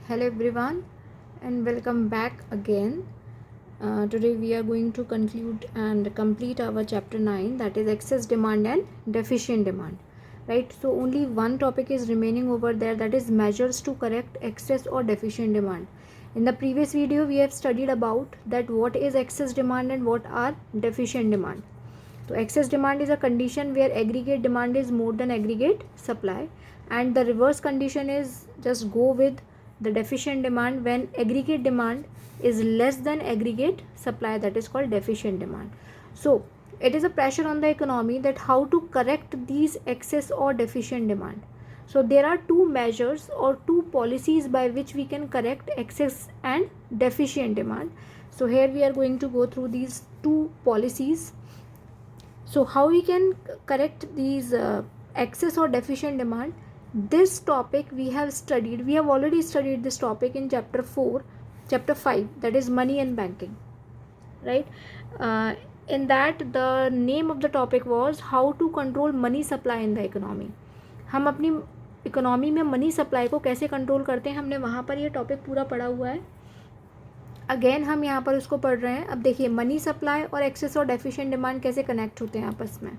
Hello everyone and welcome back again. Today we are going to conclude and complete our chapter 9, that is excess demand and deficient demand. Right, so only one topic is remaining over there, that is measures to correct excess or deficient demand. In the previous video we have studied about that what is excess demand and what are deficient demand. So excess demand is a condition where aggregate demand is more than aggregate supply, and the reverse condition is just go with the deficient demand when aggregate demand is less than aggregate supply, that is called deficient demand. So it is a pressure on the economy that how to correct these excess or deficient demand. So there are two measures or two policies by which we can correct excess and deficient demand. So here we are going to go through these two policies. So how we can correct these excess or deficient demand? This topic we have already studied this topic in chapter 5, that is money and banking, right? In that the name of the topic was how to control money supply in the economy. हम अपनी economy में money supply को कैसे control करते हैं, हमने वहाँ पर ये टॉपिक पूरा पढ़ा हुआ है. अगेन हम यहाँ पर उसको पढ़ रहे हैं. अब देखिए मनी सप्लाई और एक्सेस और डेफिशिएंट डिमांड कैसे कनेक्ट होते हैं आपस में.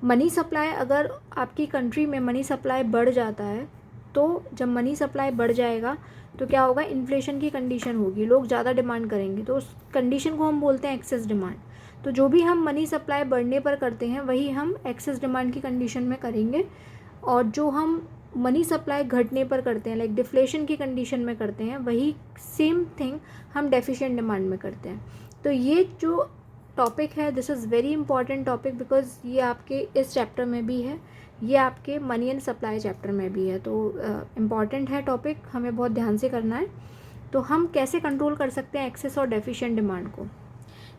मनी सप्लाई, अगर आपकी कंट्री में मनी सप्लाई बढ़ जाता है तो जब मनी सप्लाई बढ़ जाएगा तो क्या होगा, इन्फ्लेशन की कंडीशन होगी, लोग ज़्यादा डिमांड करेंगे, तो उस कंडीशन को हम बोलते हैं एक्सेस डिमांड. तो जो भी हम मनी सप्लाई बढ़ने पर करते हैं वही हम एक्सेस डिमांड की कंडीशन में करेंगे, और जो हम मनी सप्लाई घटने पर करते हैं लाइक डिफ्लेशन की कंडीशन में करते हैं वही सेम थिंग हम डेफिशिएंट डिमांड में करते हैं. तो ये जो टॉपिक है this is very important topic because ये आपके इस चैप्टर में भी है, ये आपके मनी एंड सप्लाई चैप्टर में भी है. तो इम्पॉर्टेंट है टॉपिक, हमें बहुत ध्यान से करना है. तो हम कैसे कंट्रोल कर सकते हैं एक्सेस और डेफिशिएंट डिमांड को.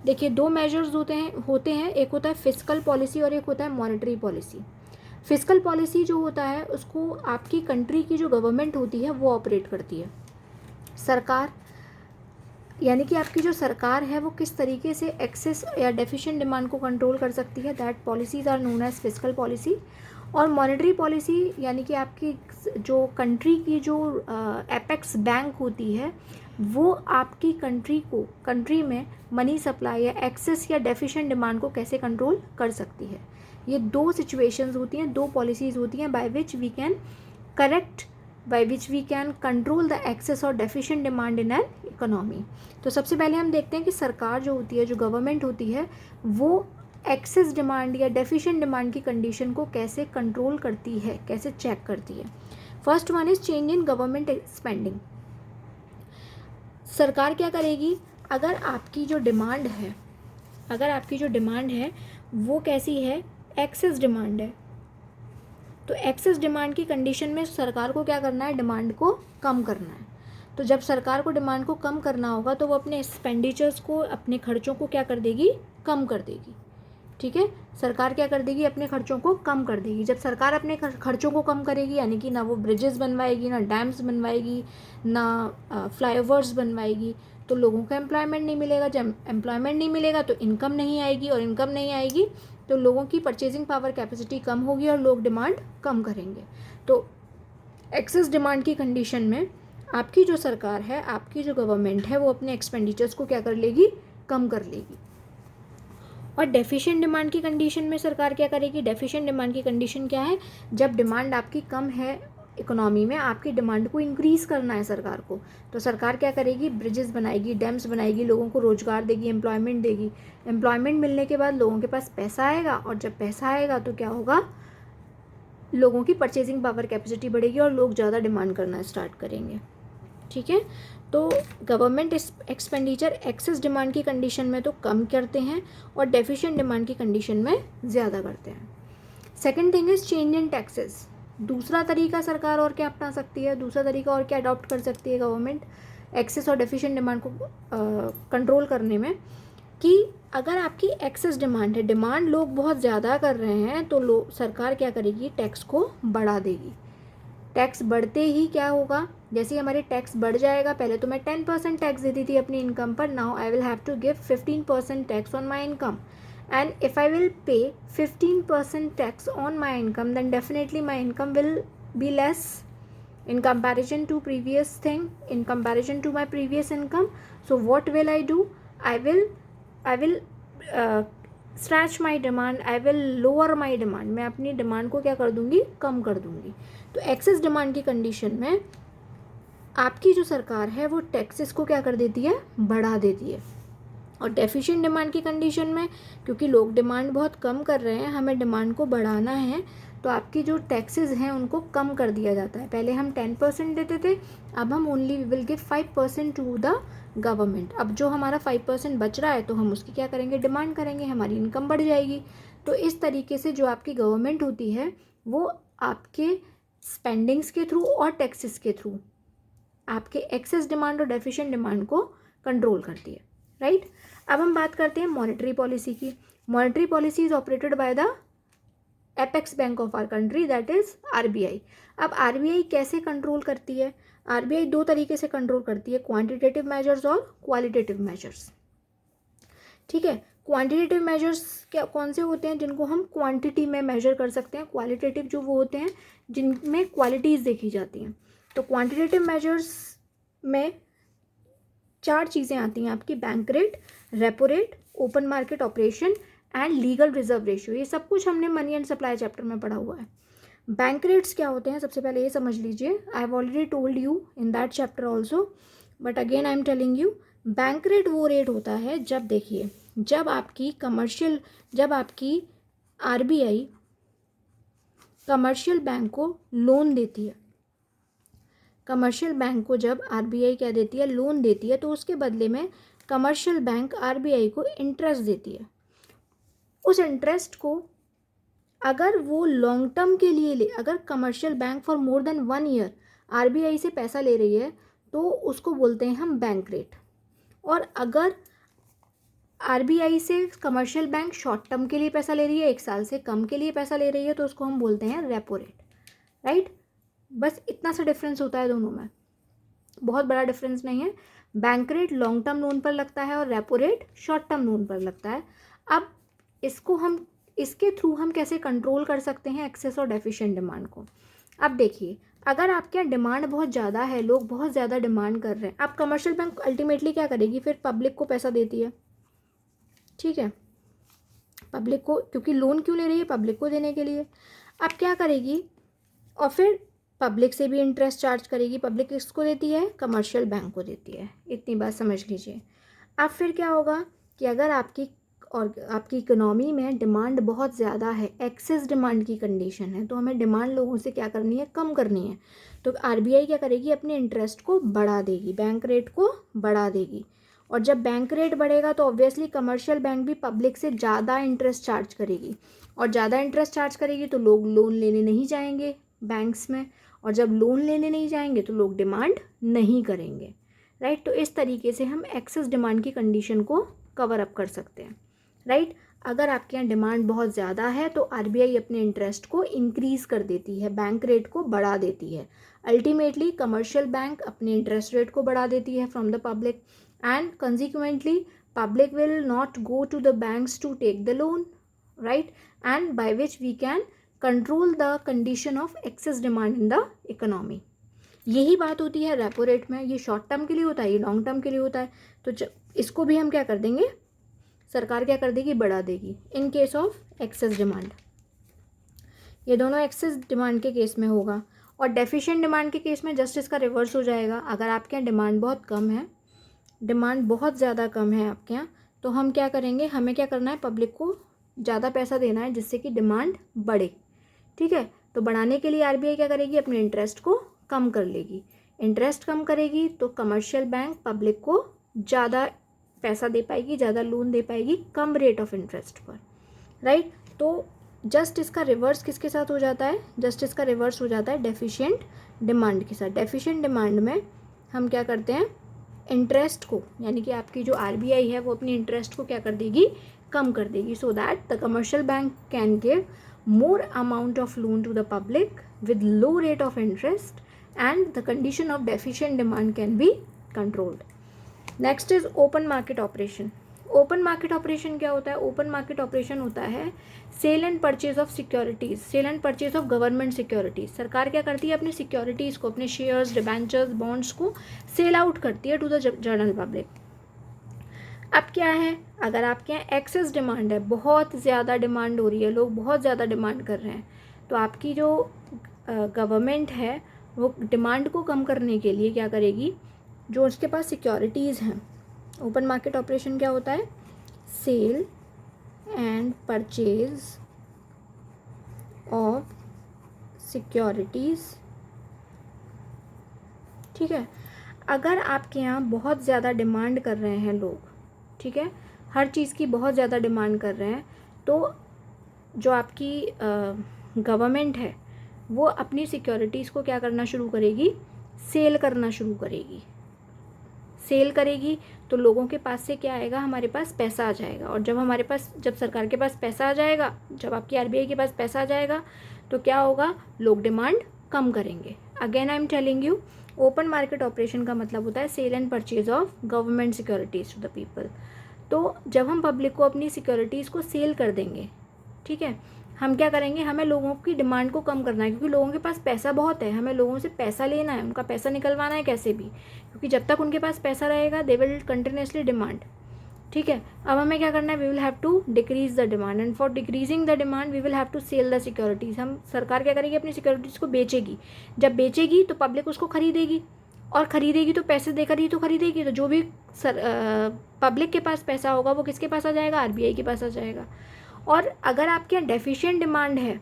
देखिए दो मेजर्स होते हैं, एक होता है फिस्कल पॉलिसी और एक होता है मॉनेटरी पॉलिसी. फिस्कल पॉलिसी जो होता है उसको आपकी कंट्री की जो गवर्नमेंट होती है वो ऑपरेट करती है. सरकार यानी कि आपकी जो सरकार है वो किस तरीके से एक्सेस या डेफिशिएंट डिमांड को कंट्रोल कर सकती है, that policies are known as fiscal policy. और मॉनेटरी पॉलिसी यानी कि आपकी जो कंट्री की जो एपेक्स बैंक होती है वो आपकी कंट्री में मनी सप्लाई या एक्सेस या डेफिशिएंट डिमांड को कैसे कंट्रोल कर सकती है. ये दो सिचुएशंस होती हैं, दो पॉलिसीज़ होती हैं by which we can control the excess और deficient demand in an economy. तो सबसे पहले हम देखते हैं कि सरकार जो होती है, जो गवर्नमेंट होती है, वो एक्सेस डिमांड या डेफिशिएंट डिमांड की कंडीशन को कैसे कंट्रोल करती है, कैसे चेक करती है. First one is change in government spending. सरकार क्या करेगी, अगर आपकी जो डिमांड है वो कैसी है, एक्सेस डिमांड है, तो एक्सेस डिमांड की कंडीशन में सरकार को क्या करना है, डिमांड को कम करना है. तो जब सरकार को डिमांड को कम करना होगा तो वो अपने एक्सपेंडिचर्स को, अपने खर्चों को क्या कर देगी, कम कर देगी. ठीक है, सरकार क्या कर देगी, अपने खर्चों को कम कर देगी. जब सरकार अपने खर्चों को कम करेगी यानी कि ना वो ब्रिजेस बनवाएगी, ना डैम्स बनवाएगी, ना फ्लाईओवर्स बनवाएगी, तो लोगों को एम्प्लॉयमेंट नहीं मिलेगा. जब एम्प्लॉयमेंट नहीं मिलेगा तो इनकम नहीं आएगी, और इनकम नहीं आएगी तो लोगों की परचेजिंग पावर कैपेसिटी कम होगी और लोग डिमांड कम करेंगे. तो एक्सेस डिमांड की कंडीशन में आपकी जो सरकार है, आपकी जो गवर्नमेंट है, वो अपने एक्सपेंडिचर्स को क्या कर लेगी, कम कर लेगी. और डेफिशिएंट डिमांड की कंडीशन में सरकार क्या करेगी, डेफिशिएंट डिमांड की कंडीशन क्या है, जब डिमांड आपकी कम है इकोनॉमी में, आपकी डिमांड को इंक्रीज़ करना है सरकार को, तो सरकार क्या करेगी, ब्रिजेस बनाएगी, डैम्स बनाएगी, लोगों को रोज़गार देगी, एम्प्लॉयमेंट देगी. एम्प्लॉयमेंट मिलने के बाद लोगों के पास पैसा आएगा, और जब पैसा आएगा तो क्या होगा, लोगों की परचेजिंग पावर कैपेसिटी बढ़ेगी और लोग ज़्यादा डिमांड करना स्टार्ट करेंगे. ठीक है, तो गवर्नमेंट एक्सपेंडिचर एक्सेस डिमांड की कंडीशन में तो कम करते हैं और डेफिशिएंट डिमांड की कंडीशन में ज़्यादा करते हैं. Second thing is change in taxes. दूसरा तरीका सरकार और क्या अपना सकती है, दूसरा तरीका और क्या अडॉप्ट कर सकती है गवर्नमेंट एक्सेस और डेफिशिएंट डिमांड को कंट्रोल करने में, कि अगर आपकी एक्सेस डिमांड है, डिमांड लोग बहुत ज़्यादा कर रहे हैं, तो सरकार क्या करेगी, टैक्स को बढ़ा देगी. टैक्स बढ़ते ही क्या होगा, जैसे हमारे टैक्स बढ़ जाएगा, पहले तो मैं 10% टैक्स देती थी अपनी इनकम पर, now I will have to give 15% tax on my income. And if I will pay 15% tax on my income, then definitely my income will be less. in comparison to previous thing, in comparison to my previous income. So what will I do? I will stretch my demand, I will lower my demand, मैं अपनी demand को क्या कर दूंगी, कम कर दूंगी. तो excess demand की कंडीशन में आपकी जो सरकार है वो टैक्सेस को क्या कर देती है, बढ़ा देती है. और डेफिशिएंट डिमांड की कंडीशन में क्योंकि लोग डिमांड बहुत कम कर रहे हैं, हमें डिमांड को बढ़ाना है, तो आपकी जो टैक्सेस हैं उनको कम कर दिया जाता है. पहले हम 10% देते थे, अब हम only will give 5% to the government. अब जो हमारा 5% बच रहा है तो हम उसकी क्या करेंगे, डिमांड करेंगे, हमारी इनकम बढ़ जाएगी. तो इस तरीके से जो आपकी गवर्नमेंट होती है वो आपके स्पेंडिंग्स के थ्रू और टैक्सेस के थ्रू आपके एक्सेस डिमांड और डेफिशिएंट डिमांड को कंट्रोल करती है. राइट. अब हम बात करते हैं मॉनेटरी पॉलिसी की. Monetary policy is operated by the apex bank of our country, that is RBI. अब आरबीआई कैसे कंट्रोल करती है? आरबीआई दो तरीके से कंट्रोल करती है, क्वांटिटेटिव मेजर्स और क्वालिटेटिव मेजर्स. ठीक है. क्वांटिटेटिव मेजर्स क्या कौन से होते हैं, जिनको हम क्वांटिटी में मेजर कर सकते हैं. क्वालिटेटिव जो वो होते हैं जिनमें क्वालिटीज़ देखी जाती हैं. तो क्वांटिटेटिव मेजर्स में 4 चीज़ें आती हैं आपकी, bank rate, repo rate, open market operation and legal reserve ratio. ये सब कुछ हमने मनी एंड सप्लाई चैप्टर में पढ़ा हुआ है. बैंक रेट्स क्या होते हैं, सबसे पहले ये समझ लीजिए. I have already told you in that chapter also, but again I am telling you. Bank rate वो रेट होता है जब देखिए, जब आपकी आरबीआई कमर्शियल बैंक को लोन देती है. कमर्शियल बैंक को जब आरबीआई क्या देती है, लोन देती है, तो उसके बदले में कमर्शियल बैंक आरबीआई को इंटरेस्ट देती है. उस इंटरेस्ट को अगर वो लॉन्ग टर्म के लिए ले, अगर commercial bank for more than 1 year RBI से पैसा ले रही है तो उसको बोलते हैं हम बैंक रेट. और अगर आरबीआई से कमर्शियल बैंक शॉर्ट टर्म के लिए पैसा ले रही है, 1 साल से कम के लिए पैसा ले रही है, तो उसको हम बोलते हैं रेपो रेट. राइट. बस इतना सा डिफरेंस होता है दोनों में, बहुत बड़ा डिफरेंस नहीं है. Bank rate long term loan पर लगता है और repo rate short term loan पर लगता है. अब इसके थ्रू हम कैसे कंट्रोल कर सकते हैं एक्सेस और डेफिशिएंट डिमांड को. अब देखिए, अगर आपके यहाँ डिमांड बहुत ज़्यादा है, लोग बहुत ज़्यादा डिमांड कर रहे हैं, अब कमर्शियल बैंक अल्टीमेटली क्या करेगी, फिर पब्लिक को पैसा देती है. ठीक है. पब्लिक को, क्योंकि लोन क्यों ले रही है, पब्लिक को देने के लिए. अब क्या करेगी, और फिर पब्लिक से भी इंटरेस्ट चार्ज करेगी. पब्लिक किसको देती है, कमर्शियल बैंक को देती है. इतनी बात समझ लीजिए. अब फिर क्या होगा कि अगर आपकी इकोनॉमी में डिमांड बहुत ज़्यादा है, एक्सेस डिमांड की कंडीशन है, तो हमें डिमांड लोगों से क्या करनी है, कम करनी है. तो आरबीआई क्या करेगी, अपने इंटरेस्ट को बढ़ा देगी, बैंक रेट को बढ़ा देगी. और जब बैंक रेट बढ़ेगा तो ऑब्वियसली कमर्शियल बैंक भी पब्लिक से ज़्यादा इंटरेस्ट चार्ज करेगी. और ज़्यादा इंटरेस्ट चार्ज करेगी तो लोग लोन लेने नहीं जाएंगे बैंक्स में, और जब लोन लेने नहीं जाएंगे तो लोग डिमांड नहीं करेंगे. राइट. तो इस तरीके से हम एक्सेस डिमांड की कंडीशन को कवर अप कर सकते हैं. राइट. अगर आपके यहाँ डिमांड बहुत ज़्यादा है तो आरबीआई अपने इंटरेस्ट को इंक्रीज़ कर देती है, बैंक रेट को बढ़ा देती है. अल्टीमेटली कमर्शियल बैंक अपने इंटरेस्ट रेट को बढ़ा देती है from the public, and consequently public will not go to the banks to take the loan. Right. And by which we can control the condition of excess demand in the economy. यही बात होती है repo rate में. ये short term के लिए होता है, ये लॉन्ग टर्म के लिए होता है. तो इसको भी हम क्या कर देंगे, सरकार क्या कर देगी, बढ़ा देगी in case of excess demand. ये दोनों एक्सेस डिमांड के केस में होगा. और डेफिशिएंट डिमांड के केस में जस्ट इसका रिवर्स हो जाएगा. अगर आपके यहाँ डिमांड बहुत कम है, डिमांड बहुत ज़्यादा कम है आपके यहाँ, तो हम क्या करेंगे, हमें क्या करना है, पब्लिक को ज़्यादा पैसा देना है जिससे कि डिमांड बढ़े. ठीक है. तो बढ़ाने के लिए आरबीआई क्या करेगी, अपने इंटरेस्ट को कम कर लेगी. इंटरेस्ट कम करेगी तो कमर्शियल बैंक पब्लिक को ज़्यादा पैसा दे पाएगी, ज़्यादा लोन दे पाएगी कम रेट ऑफ इंटरेस्ट पर. राइट. तो जस्ट इसका रिवर्स किसके साथ हो जाता है, जस्ट इसका रिवर्स हो जाता है डेफिशिएंट डिमांड के साथ. डेफिशिएंट डिमांड में हम क्या करते हैं, इंटरेस्ट को, यानी कि आपकी जो आरबीआई है वो अपनी इंटरेस्ट को क्या कर देगी, कम कर देगी, so that the commercial bank can give more amount of loan to the public with low rate of interest, and the condition of deficient demand can be controlled. Next is open market operation. Open market operation क्या होता है? Open market operation होता है sale and purchase of securities, sale and purchase of government securities. सरकार क्या करती है? अपनी सिक्योरिटीज़ को, अपने शेयर्स, डिबेंचर्स, बॉन्ड्स को सेल आउट करती है टू द जनरल पब्लिक। अब क्या है, अगर आपके यहाँ एक्सेस डिमांड है, बहुत ज़्यादा डिमांड हो रही है, लोग बहुत ज़्यादा डिमांड कर रहे हैं, तो आपकी जो गवर्नमेंट है वो डिमांड को कम करने के लिए क्या करेगी? जो उसके पास सिक्योरिटीज़ हैं, ओपन मार्केट ऑपरेशन क्या होता है? Sale and purchase of securities. ठीक है, अगर आपके यहाँ बहुत ज़्यादा डिमांड कर रहे हैं लोग, ठीक है, हर चीज़ की बहुत ज़्यादा डिमांड कर रहे हैं, तो जो आपकी गवर्नमेंट है वो अपनी सिक्योरिटीज़ को क्या करना शुरू करेगी? सेल करना शुरू करेगी। सेल करेगी तो लोगों के पास से क्या आएगा? हमारे पास पैसा आ जाएगा, और जब हमारे पास, जब सरकार के पास पैसा आ जाएगा, जब आपकी आरबीआई के पास पैसा आ जाएगा, तो क्या होगा? लोग डिमांड कम करेंगे। Again I am telling you, open market operation का मतलब होता है sale and purchase of government securities to the people. तो जब हम पब्लिक को अपनी सिक्योरिटीज़ को सेल कर देंगे, ठीक है, हम क्या करेंगे? हमें लोगों की डिमांड को कम करना है, क्योंकि लोगों के पास पैसा बहुत है, हमें लोगों से पैसा लेना है, उनका पैसा निकलवाना है कैसे भी, क्योंकि जब तक उनके पास पैसा रहेगा दे विल कंटिन्यूसली डिमांड। ठीक है, अब हमें क्या करना है? We will have to decrease the demand, and for decreasing the demand we will have to sell the securities. हम, सरकार क्या करेगी? अपनी सिक्योरिटीज़ को बेचेगी। जब बेचेगी तो पब्लिक उसको खरीदेगी, और ख़रीदेगी तो पैसे देकर ही तो खरीदेगी, तो जो भी पब्लिक के पास पैसा होगा वो किसके पास आ जाएगा? आरबीआई के पास आ जाएगा। और अगर आपके यहाँ डेफिशिएंट डिमांड है,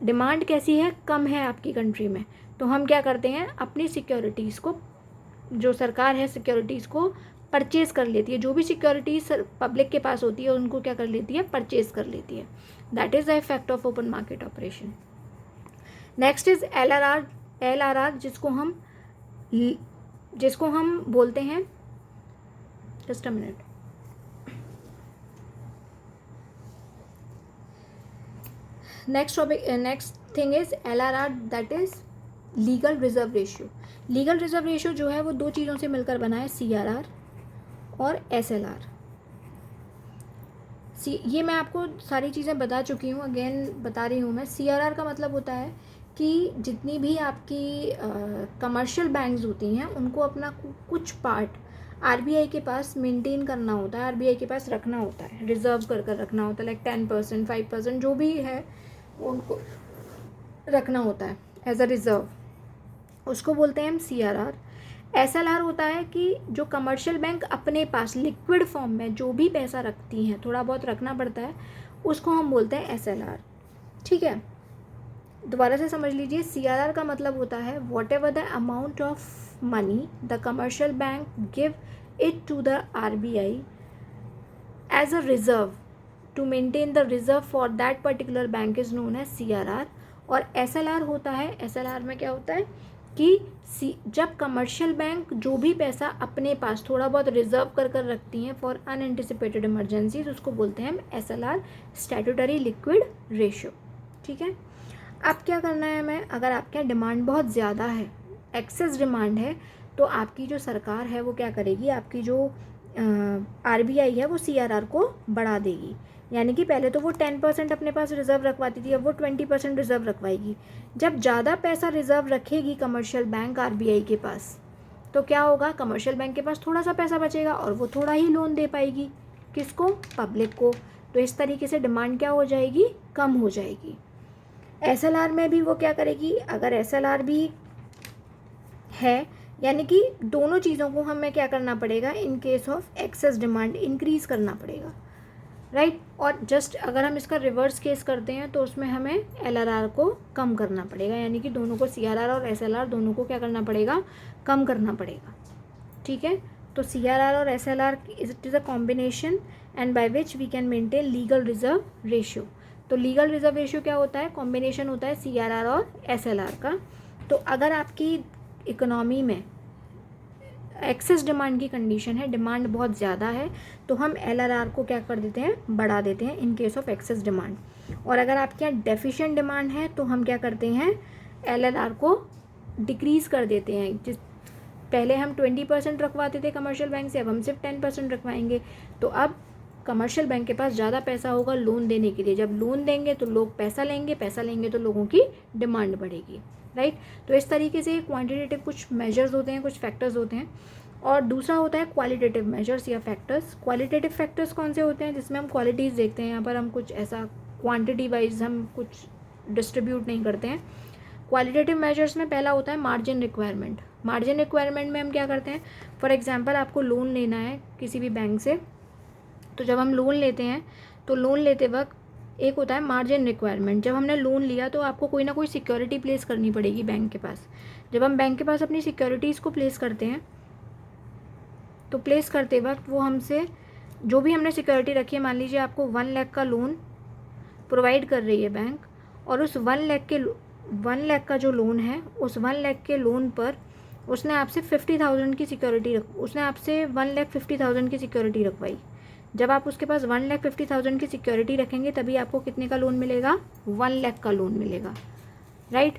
डिमांड कैसी है? कम है आपकी कंट्री में, तो हम क्या करते हैं? अपनी सिक्योरिटीज़ को, जो सरकार है सिक्योरिटीज़ को परचेज़ कर लेती है, जो भी सिक्योरिटीज़ पब्लिक के पास होती है उनको क्या कर लेती है? परचेज़ कर लेती है। That is the effect of open market operation. Next is LRR। LRR जिसको हम बोलते हैं, just a minute, next thing is LRR, that is legal reserve ratio. Legal reserve ratio जो है वो दो चीज़ों से मिलकर बना है, CRR और SLR। ये मैं आपको सारी चीज़ें बता चुकी हूँ, अगेन बता रही हूँ मैं। CRR का मतलब होता है कि जितनी भी आपकी कमर्शियल बैंक्स होती हैं उनको अपना कुछ पार्ट आरबीआई के पास मेंटेन करना होता है, आरबीआई के पास रखना होता है, रिजर्व कर कर रखना होता है, लाइक 10%, 5% जो भी है उनको रखना होता है एज अ रिज़र्व, उसको बोलते हैं हम CRR। SLR होता है कि जो कमर्शियल बैंक अपने पास लिक्विड फॉर्म में जो भी पैसा रखती हैं, थोड़ा बहुत रखना पड़ता है, उसको हम बोलते हैं SLR। ठीक है, दोबारा से समझ लीजिए। CRR का मतलब होता है whatever the amount of money the commercial bank give it to the RBI as a reserve to maintain the reserve for that particular bank is known as CRR। और SLR होता है, SLR में क्या होता है कि जब commercial bank जो भी पैसा अपने पास थोड़ा बहुत रिजर्व कर कर रखती हैं फॉर अनएंटिसिपेटेड इमरजेंसीज, उसको बोलते हैं हम SLR, स्टैट्यूटरी लिक्विड रेशियो। ठीक है, अब क्या करना है हमें? अगर आपके यहाँ डिमांड बहुत ज़्यादा है, एक्सेस डिमांड है, तो आपकी जो सरकार है वो क्या करेगी? आपकी जो RBI है वो CRR को बढ़ा देगी। यानी कि पहले तो वो 10% अपने पास रिजर्व रखवाती थी, अब वो 20% रिजर्व रखवाएगी। जब ज़्यादा पैसा रिजर्व रखेगी कमर्शियल बैंक RBI के पास, तो क्या होगा? कमर्शियल बैंक के पास थोड़ा सा पैसा बचेगा और वो थोड़ा ही लोन दे पाएगी, किसको? पब्लिक को। तो इस तरीके से डिमांड क्या हो जाएगी? कम हो जाएगी। SLR में भी वो क्या करेगी? अगर SLR भी है, यानी कि दोनों चीज़ों को हमें क्या करना पड़ेगा? In case of excess demand increase करना पड़ेगा, राइट। और जस्ट अगर हम इसका रिवर्स केस करते हैं तो उसमें हमें LRR को कम करना पड़ेगा, यानी कि दोनों को, CRR और SLR दोनों को क्या करना पड़ेगा? कम करना पड़ेगा। ठीक है, तो CRR और SLR it is a combination and by which we can maintain legal reserve ratio. तो लीगल रिजर्व रेशियो क्या होता है? कॉम्बिनेशन होता है CRR और SLR का। तो अगर आपकी इकोनॉमी में एक्सेस डिमांड की कंडीशन है, डिमांड बहुत ज़्यादा है, तो हम LRR को क्या कर देते हैं? बढ़ा देते हैं in case of excess demand. और अगर आपके यहाँ डेफिशिएंट डिमांड है तो हम क्या करते हैं? LRR को डिक्रीज़ कर देते हैं। जिस पहले हम 20% रखवाते थे कमर्शियल बैंक से, अब हम सिर्फ 10% रखवाएंगे। तो अब कमर्शियल बैंक के पास ज़्यादा पैसा होगा लोन देने के लिए। जब लोन देंगे तो लोग पैसा लेंगे तो लोगों की डिमांड बढ़ेगी, राइट। तो इस तरीके से क्वांटिटेटिव कुछ मेजर्स होते हैं, कुछ फैक्टर्स होते हैं। और दूसरा होता है क्वालिटेटिव मेजर्स या फैक्टर्स। क्वालिटेटिव फैक्टर्स कौन से होते हैं? जिसमें हम क्वालिटीज़ देखते हैं। यहाँ पर हम कुछ ऐसा क्वांटिटी वाइज हम कुछ डिस्ट्रीब्यूट नहीं करते हैं। क्वालिटेटिव मेजर्स में पहला होता है मार्जिन रिक्वायरमेंट। मार्जिन रिक्वायरमेंट में हम क्या करते हैं? फॉर एग्जांपल आपको लोन लेना है किसी भी बैंक से, तो जब हम लोन लेते हैं तो लोन लेते वक्त एक होता है मार्जिन रिक्वायरमेंट। जब हमने लोन लिया तो आपको कोई ना कोई सिक्योरिटी प्लेस करनी पड़ेगी बैंक के पास। जब हम बैंक के पास अपनी सिक्योरिटीज़ को प्लेस करते हैं तो प्लेस करते वक्त वो हमसे जो भी हमने सिक्योरिटी रखी है, मान लीजिए आपको 1 लाख का लोन प्रोवाइड कर रही है बैंक, और उस 1 लाख का जो लोन है, उस 1 लाख के लोन पर उसने आपसे 50,000 की सिक्योरिटी उसने आपसे 1,50,000 की सिक्योरिटी रखवाई। जब आप उसके पास 1,50,000 की सिक्योरिटी रखेंगे तभी आपको कितने का लोन मिलेगा? 1 लाख का लोन मिलेगा, राइट।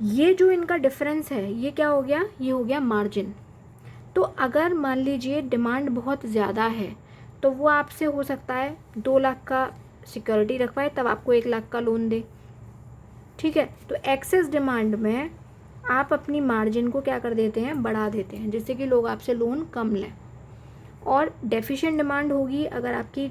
ये जो इनका डिफरेंस है ये क्या हो गया? ये हो गया मार्जिन। तो अगर मान लीजिए डिमांड बहुत ज़्यादा है तो वो आपसे हो सकता है 2 लाख का सिक्योरिटी रखवाए तब आपको 1 लाख का लोन दे, ठीक है। तो एक्सेस डिमांड में आप अपनी मार्जिन को क्या कर देते हैं? बढ़ा देते हैं, जिससे कि लोग आपसे लोन कम लें। और डेफिशिएंट डिमांड होगी, अगर आपकी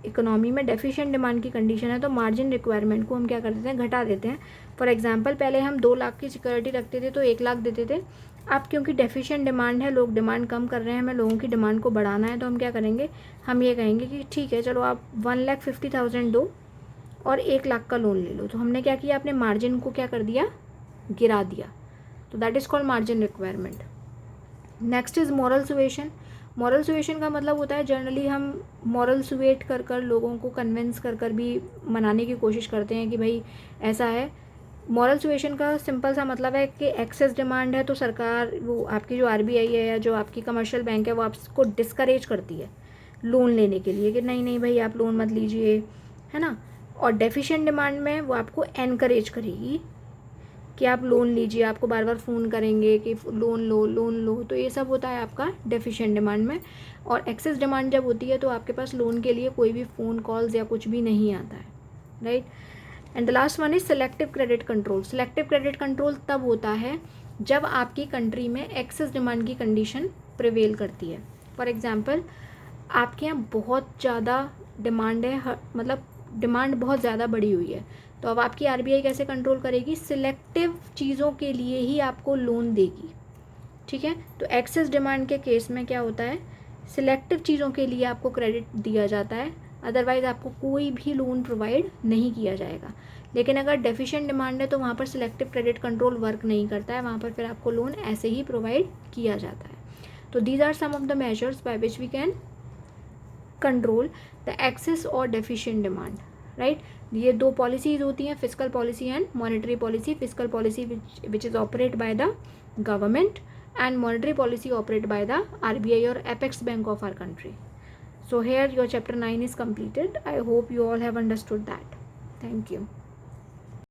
इकोनॉमी में डेफिशिएंट डिमांड की कंडीशन है तो मार्जिन रिक्वायरमेंट को हम क्या कर देते हैं? घटा देते हैं। फॉर एग्जांपल पहले हम 2 लाख की सिक्योरिटी रखते थे तो 1 लाख देते थे। अब क्योंकि डेफिशिएंट डिमांड है, लोग डिमांड कम कर रहे हैं, हमें लोगों की डिमांड को बढ़ाना है, तो हम क्या करेंगे? हम ये कहेंगे कि ठीक है चलो आप 1,50,000 दो और 1 लाख का लोन ले लो। तो हमने क्या किया? अपने मार्जिन को क्या कर दिया? गिरा दिया। तो that is called margin requirement. Next is moral suasion. Moral suasion का मतलब होता है जनरली हम मॉरल सुएट कर कर लोगों को कन्विंस कर कर भी मनाने की कोशिश करते हैं कि भाई ऐसा है। मॉरल सुएशन का सिंपल सा मतलब है कि एक्सेस डिमांड है तो सरकार, वो आपकी जो आरबीआई है या जो आपकी कमर्शियल बैंक है, वो आपको डिस्करेज करती है लोन लेने के लिए कि नहीं नहीं भाई आप लोन मत लीजिए, है ना। और डेफिशिएंट डिमांड में वो आपको एनकरेज करेगी कि आप लोन लीजिए, आपको बार बार फ़ोन करेंगे कि लोन लो लोन लो। तो ये सब होता है आपका डेफिशिएंट डिमांड में। और एक्सेस डिमांड जब होती है तो आपके पास लोन के लिए कोई भी फ़ोन कॉल्स या कुछ भी नहीं आता है, right. And the last one is selective credit control. Selective credit control तब होता है जब आपकी कंट्री में एक्सेस डिमांड की कंडीशन प्रिवेल करती है। फॉर एग्जांपल आपके यहाँ बहुत ज़्यादा डिमांड है, मतलब डिमांड बहुत ज़्यादा बढ़ी हुई है, तो अब आपकी आरबीआई कैसे कंट्रोल करेगी? सिलेक्टिव चीज़ों के लिए ही आपको लोन देगी, ठीक है। तो एक्सेस डिमांड के केस में क्या होता है? सिलेक्टिव चीज़ों के लिए आपको क्रेडिट दिया जाता है, अदरवाइज़ आपको कोई भी लोन प्रोवाइड नहीं किया जाएगा। लेकिन अगर डेफिशिएंट डिमांड है तो वहाँ पर सिलेक्टिव क्रेडिट कंट्रोल वर्क नहीं करता है, वहाँ पर फिर आपको लोन ऐसे ही प्रोवाइड किया जाता है। तो these are some of the measures by which we can control the excess और डेफिशिएंट डिमांड, राइट। ये 2 पॉलिसीज़ होती हैं, physical policy and monetary policy. Physical policy which is operate by the government and monetary policy operated by the RBI or Apex Bank of our country. So here your chapter 9 is completed. I hope you all have understood that. Thank you.